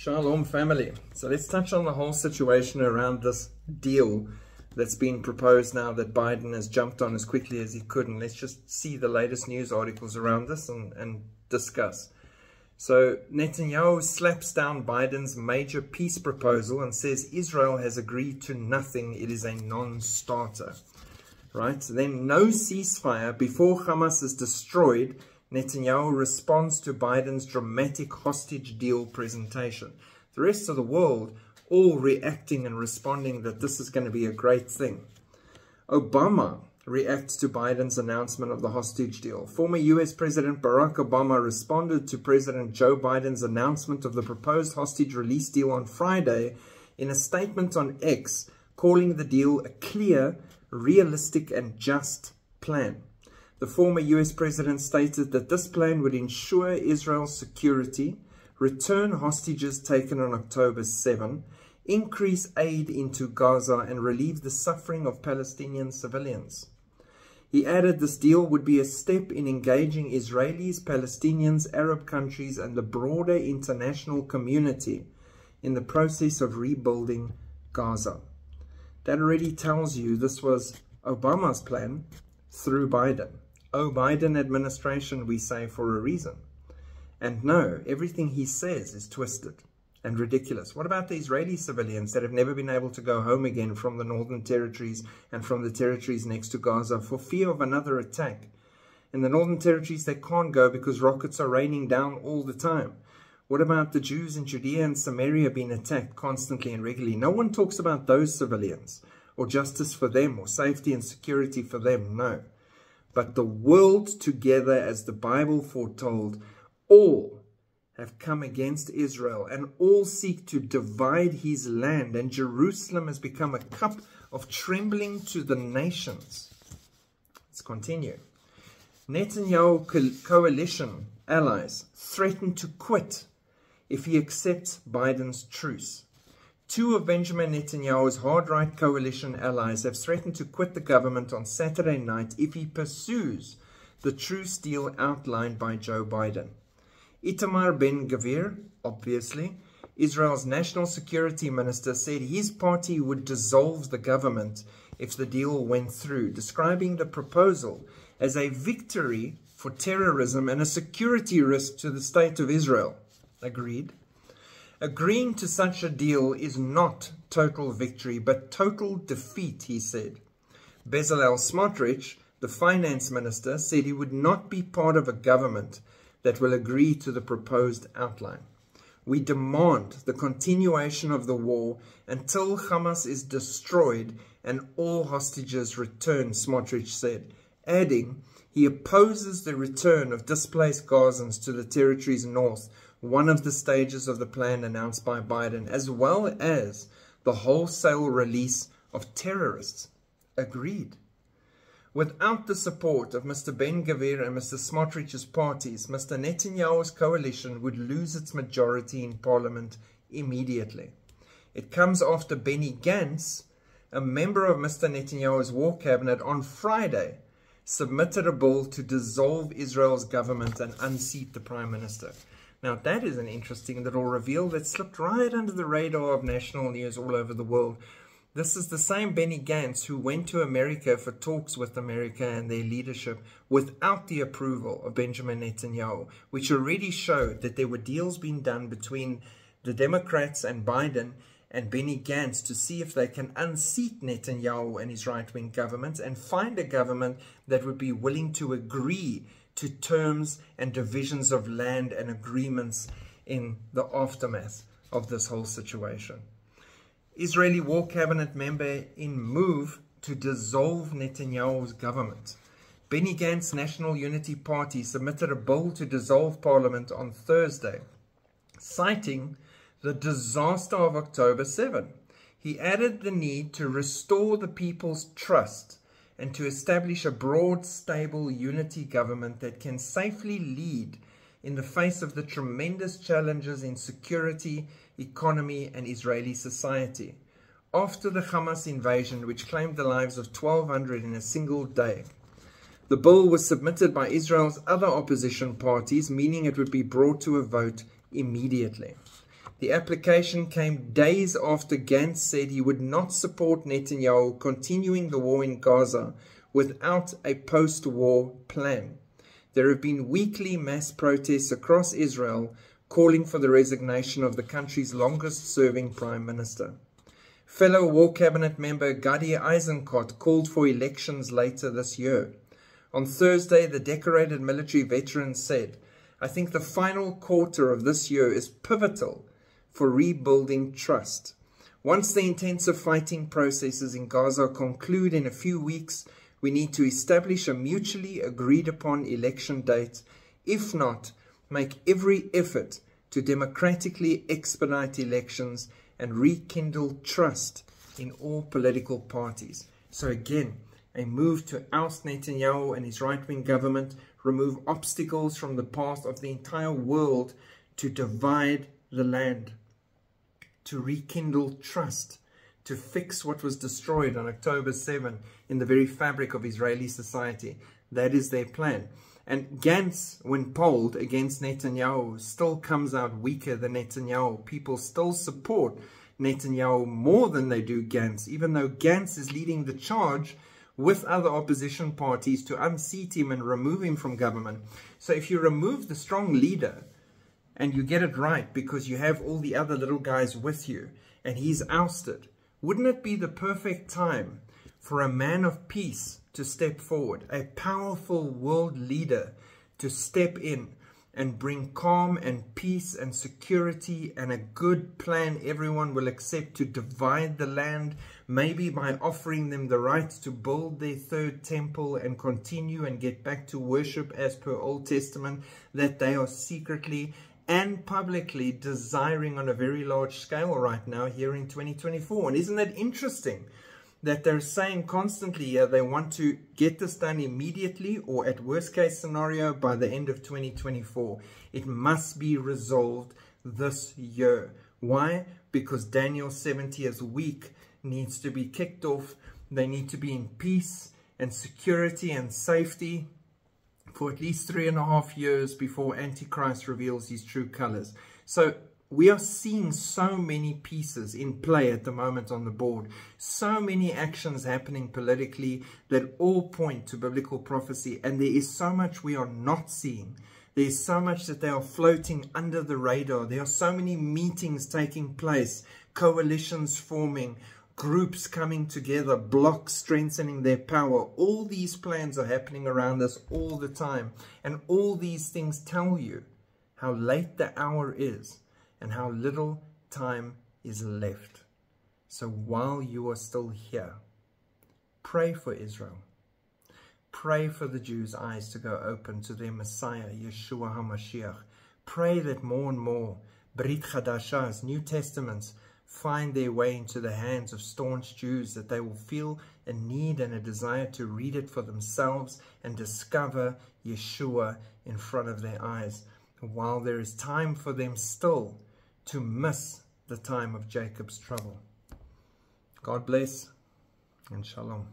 Shalom family. So let's touch on the whole situation around this deal that's been proposed now that Biden has jumped on as quickly as he could. And let's just see the latest news articles around this and discuss. So Netanyahu slaps down Biden's major peace proposal and says Israel has agreed to nothing. It is a non-starter. Right? Then no ceasefire before Hamas is destroyed. Netanyahu responds to Biden's dramatic hostage deal presentation. The rest of the world all reacting and responding that this is going to be a great thing. Obama reacts to Biden's announcement of the hostage deal. Former US President Barack Obama responded to President Joe Biden's announcement of the proposed hostage release deal on Friday in a statement on X, calling the deal a clear, realistic and just plan. The former US president stated that this plan would ensure Israel's security, return hostages taken on October 7, increase aid into Gaza, and relieve the suffering of Palestinian civilians. He added this deal would be a step in engaging Israelis, Palestinians, Arab countries, and the broader international community in the process of rebuilding Gaza. That already tells you this was Obama's plan through Biden. Oh, Biden administration, we say, for a reason. And no, everything he says is twisted and ridiculous. What about the Israeli civilians that have never been able to go home again from the northern territories and from the territories next to Gaza for fear of another attack? In the northern territories, they can't go because rockets are raining down all the time. What about the Jews in Judea and Samaria being attacked constantly and regularly? No one talks about those civilians or justice for them or safety and security for them. No. But the world together, as the Bible foretold, all have come against Israel and all seek to divide his land, and Jerusalem has become a cup of trembling to the nations. Let's continue. Netanyahu coalition allies threaten to quit if he accepts Biden's truce. Two of Benjamin Netanyahu's hard-right coalition allies have threatened to quit the government on Saturday night if he pursues the truce deal outlined by Joe Biden. Itamar Ben-Gvir, obviously, Israel's national security minister, said his party would dissolve the government if the deal went through, describing the proposal as a victory for terrorism and a security risk to the state of Israel. Agreed. Agreeing to such a deal is not total victory, but total defeat, he said. Bezalel Smotrich, the finance minister, said he would not be part of a government that will agree to the proposed outline. We demand the continuation of the war until Hamas is destroyed and all hostages returned, Smotrich said, adding he opposes the return of displaced Gazans to the territories north, one of the stages of the plan announced by Biden, as well as the wholesale release of terrorists. Agreed. Without the support of Mr. Ben-Gvir and Mr. Smotrich's parties, Mr. Netanyahu's coalition would lose its majority in parliament immediately. It comes after Benny Gantz, a member of Mr. Netanyahu's war cabinet, on Friday submitted a bill to dissolve Israel's government and unseat the prime minister. Now, that is an interesting little reveal that slipped right under the radar of national news all over the world. This is the same Benny Gantz who went to America for talks with America and their leadership without the approval of Benjamin Netanyahu, which already showed that there were deals being done between the Democrats and Biden and Benny Gantz to see if they can unseat Netanyahu and his right-wing government and find a government that would be willing to agree to terms and divisions of land and agreements in the aftermath of this whole situation. Israeli war cabinet member in move to dissolve Netanyahu's government. Benny Gantz's National Unity Party submitted a bill to dissolve parliament on Thursday, citing the disaster of October 7. He added the need to restore the people's trust and to establish a broad, stable unity government that can safely lead in the face of the tremendous challenges in security, economy, and Israeli society. After the Hamas invasion, which claimed the lives of 1,200 in a single day, the bill was submitted by Israel's other opposition parties, meaning it would be brought to a vote immediately. The application came days after Gantz said he would not support Netanyahu continuing the war in Gaza without a post-war plan. There have been weekly mass protests across Israel calling for the resignation of the country's longest-serving Prime Minister. Fellow War Cabinet member Gadi Eisenkot called for elections later this year. On Thursday, the decorated military veteran said, "I think the final quarter of this year is pivotal for rebuilding trust. Once the intensive fighting processes in Gaza conclude in a few weeks, we need to establish a mutually agreed upon election date. If not, make every effort to democratically expedite elections and rekindle trust in all political parties." So again, a move to oust Netanyahu and his right-wing government, remove obstacles from the path of the entire world, to divide the land, to rekindle trust, to fix what was destroyed on October 7 in the very fabric of Israeli society. That is their plan. And Gantz, when polled against Netanyahu, still comes out weaker than Netanyahu. People still support Netanyahu more than they do Gantz, even though Gantz is leading the charge with other opposition parties to unseat him and remove him from government. So if you remove the strong leader and you get it right because you have all the other little guys with you and he's ousted, wouldn't it be the perfect time for a man of peace to step forward, a powerful world leader to step in and bring calm and peace and security and a good plan everyone will accept to divide the land, maybe by offering them the right to build their third temple and continue and get back to worship as per Old Testament that they are secretly and publicly desiring on a very large scale right now here in 2024. And isn't that interesting that they're saying constantly they want to get this done immediately, or at worst case scenario by the end of 2024. It must be resolved this year. Why? Because Daniel's 70th week needs to be kicked off. They need to be in peace and security and safety for at least 3.5 years before Antichrist reveals his true colors. So we are seeing so many pieces in play at the moment on the board. So many actions happening politically that all point to biblical prophecy. And there is so much we are not seeing. There is so much that they are floating under the radar. There are so many meetings taking place, coalitions forming, groups coming together, blocks strengthening their power. All these plans are happening around us all the time. And all these things tell you how late the hour is and how little time is left. So while you are still here, pray for Israel. Pray for the Jews' eyes to go open to their Messiah, Yeshua HaMashiach. Pray that more and more Brit Chadashahs, New Testaments, find their way into the hands of staunch Jews, that they will feel a need and a desire to read it for themselves and discover Yeshua in front of their eyes, while there is time for them still to miss the time of Jacob's trouble. God bless and shalom.